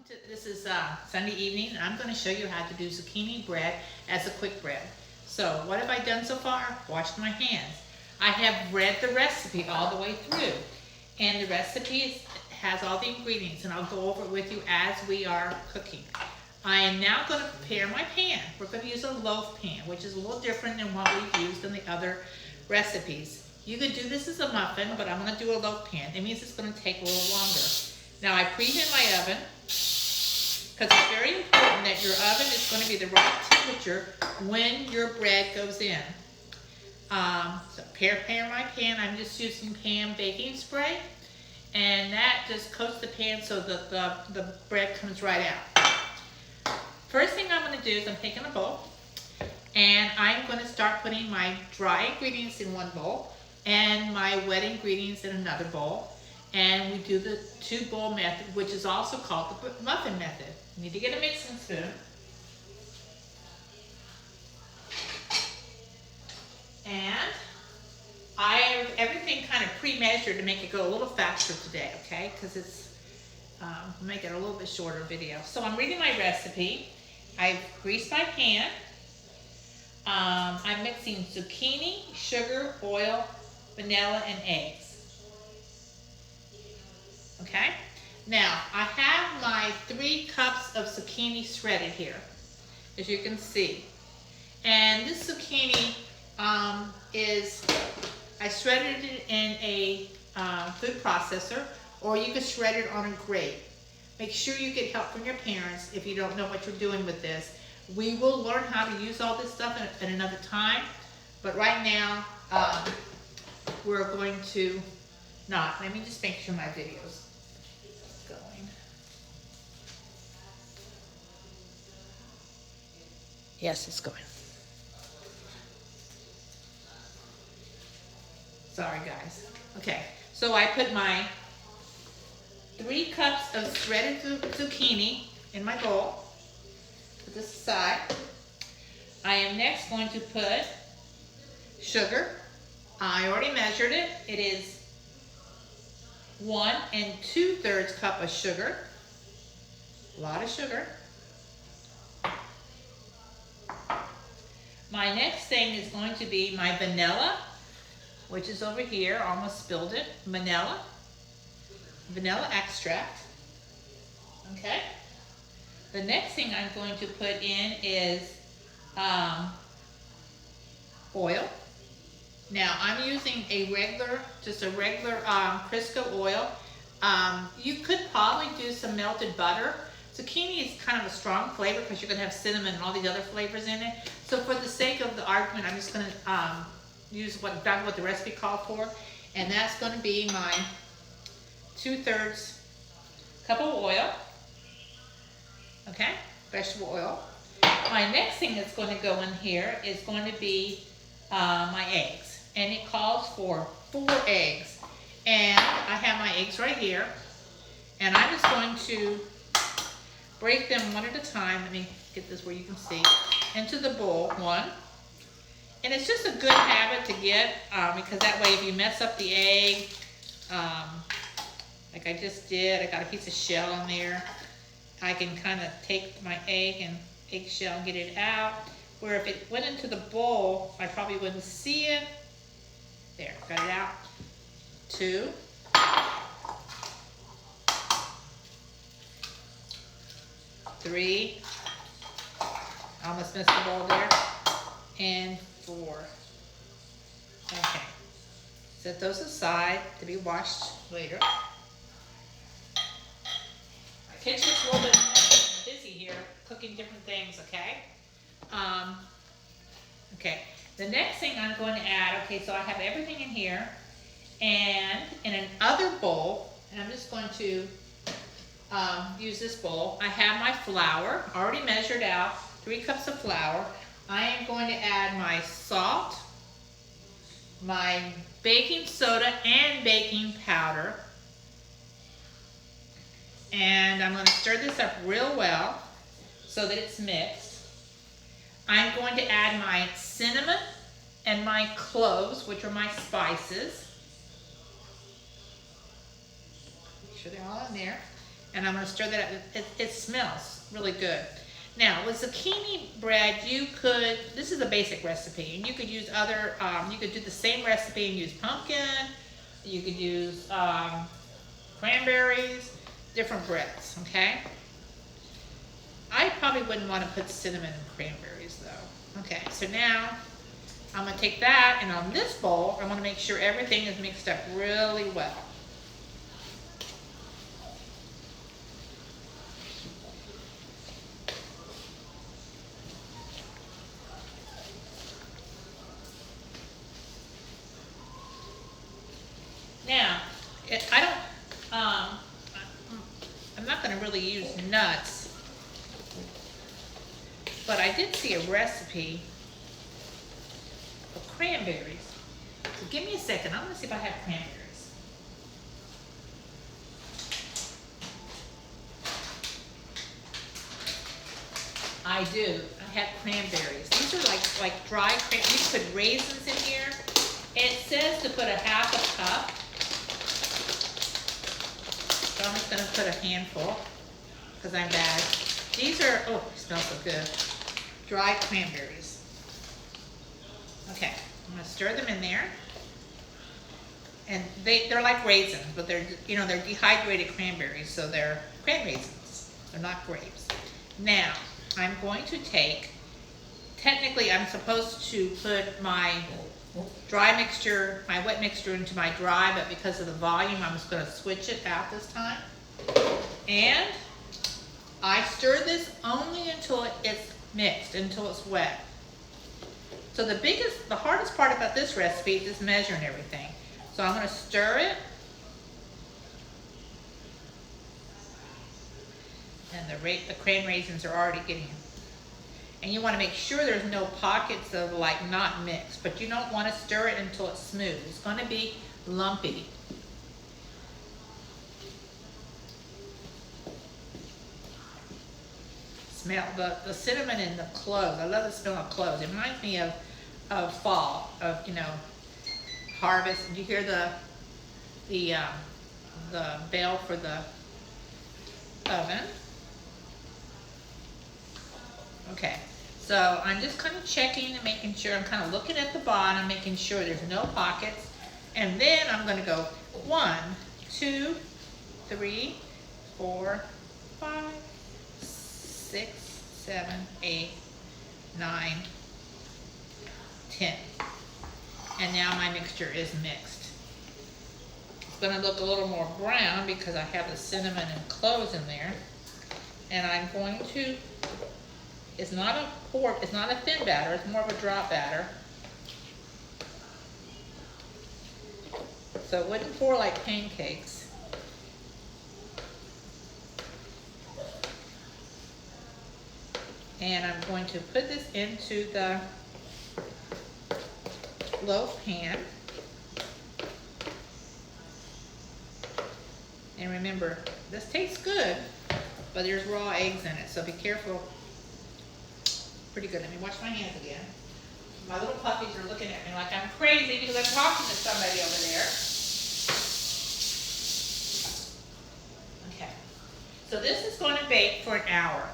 This is Sunday evening, and I'm going to show you how to do zucchini bread as a quick bread. So what have I done so far? Washed my hands. I have read the recipe all the way through, and the recipe has all the ingredients, and I'll go over it with you as we are cooking. I am now going to prepare my pan. We're going to use a loaf pan, which is a little different than what we've used in the other recipes. You could do this as a muffin, but I'm going to do a loaf pan. It means it's going to take a little longer. Now I preheat my oven, because it's very important that your oven is going to be the right temperature when your bread goes in. So prepare my pan. I'm just using pan baking spray, and that just coats the pan so that the bread comes right out. First thing I'm going to do is I'm taking a bowl, and I'm going to start putting my dry ingredients in one bowl and my wet ingredients in another bowl. And we do the 2-bowl method, which is also called the muffin method. You need to get a mixing spoon. And I have everything kind of pre-measured to make it go a little faster today, okay? Because it's, make it a little bit shorter video. So I'm reading my recipe. I've greased my pan. I'm mixing zucchini, sugar, oil, vanilla, and eggs. Okay, now I have my 3 cups of zucchini shredded here, as you can see. And this zucchini I shredded it in a food processor, or you can shred it on a grate. Make sure you get help from your parents if you don't know what you're doing with this. We will learn how to use all this stuff at another time, but right now we're going to not. Let me just make sure my video's going. Yes, it's going. Sorry, guys. Okay, so I put my 3 cups of shredded zucchini in my bowl. Put this aside. I am next going to put sugar. I already measured it. It is 1 2/3 cup of sugar. A lot of sugar. My next thing is going to be my vanilla, which is over here. Almost spilled it. Vanilla extract. Okay. The next thing I'm going to put in is oil. Now I'm using just a regular Crisco oil. You could probably do some melted butter. Zucchini is kind of a strong flavor because you're going to have cinnamon and all these other flavors in it. So for the sake of the argument, I'm just going to use what the recipe called for. And that's going to be my 2/3 cup of oil. Okay, vegetable oil. My next thing that's going to go in here is going to be my eggs. And it calls for 4 eggs. And I have my eggs right here. And I'm just going to break them one at a time. Let me get this where you can see. Into the bowl, 1. And it's just a good habit to get because that way if you mess up the egg, like I just did, I got a piece of shell in there. I can kind of take my eggshell and get it out. Where if it went into the bowl, I probably wouldn't see it. There, got it out. 2. 3. I almost missed the bowl there. And 4. Okay. Set those aside to be washed later. My kitchen's a little bit busy here, cooking different things, okay? Okay. The next thing I'm going to add, okay, so I have everything in here, and in another bowl, and I'm just going to use this bowl. I have my flour, already measured out, 3 cups of flour. I am going to add my salt, my baking soda and baking powder, and I'm going to stir this up real well so that it's mixed. I'm going to add my cinnamon and my cloves, which are my spices. Make sure they're all in there. and I'm gonna stir that up. It smells really good. Now, with zucchini bread, you could, this is a basic recipe, and you could use other, you could do the same recipe and use pumpkin, you could use cranberries, different breads, okay? I probably wouldn't want to put cinnamon and cranberries though. Okay, so now I'm gonna take that, and on this bowl, I wanna make sure everything is mixed up really well. Now, I'm not going to really use nuts, but I did see a recipe of cranberries. So give me a second. I'm going to see if I have cranberries. I do. I have cranberries. These are like dry cranberries. You put raisins in here. It says to put a half a cup. So I'm just going to put a handful because I'm bad. These are, oh, they smell so good. Dry cranberries. Okay, I'm going to stir them in there. And they're like raisins, but they're dehydrated cranberries, so they're cran raisins. They're not grapes. Now, I'm going to take, technically I'm supposed to put my dry mixture, my wet mixture into my dry, but because of the volume, I'm just going to switch it out this time. And I stir this only until it's mixed, until it's wet. So the hardest part about this recipe is just measuring everything. So I'm going to stir it. And the cran raisins are already getting, and you want to make sure there's no pockets of like not mixed, but you don't want to stir it until it's smooth. It's going to be lumpy. Smell the cinnamon and the cloves. I love the smell of cloves. It reminds me of fall, of harvest. Do you hear the bell for the oven? Okay, so I'm just kind of checking and making sure. I'm kind of looking at the bottom, making sure there's no pockets. And then I'm going to go 1, 2, 3, 4, 5, 6, 7, 8, 9, 10. And now my mixture is mixed. It's going to look a little more brown because I have the cinnamon and cloves in there. And I'm going to, it's not a thin batter, it's more of a drop batter. So it wouldn't pour like pancakes. And I'm going to put this into the loaf pan. And remember, this tastes good, but there's raw eggs in it, so be careful. Pretty good. Let me wash my hands again. My little puppies are looking at me like I'm crazy because I'm talking to somebody over there. Okay. So this is going to bake for an hour.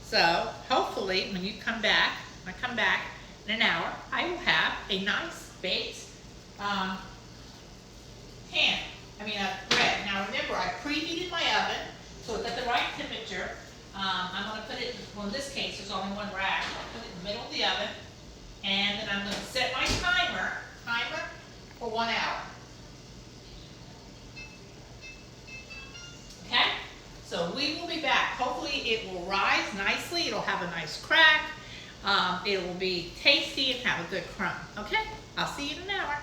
So hopefully when you come back, when I come back in an hour, I will have a nice baked bread. Now remember, I preheated my oven, so it's at the right temperature. I'm going to put it, well in this case there's only one rack. I'll put it in the middle of the oven, and then I'm going to set my timer for 1 hour. Okay? So we will be back. Hopefully it will rise nicely. It'll have a nice crack. It will be tasty and have a good crumb. Okay? I'll see you in an hour.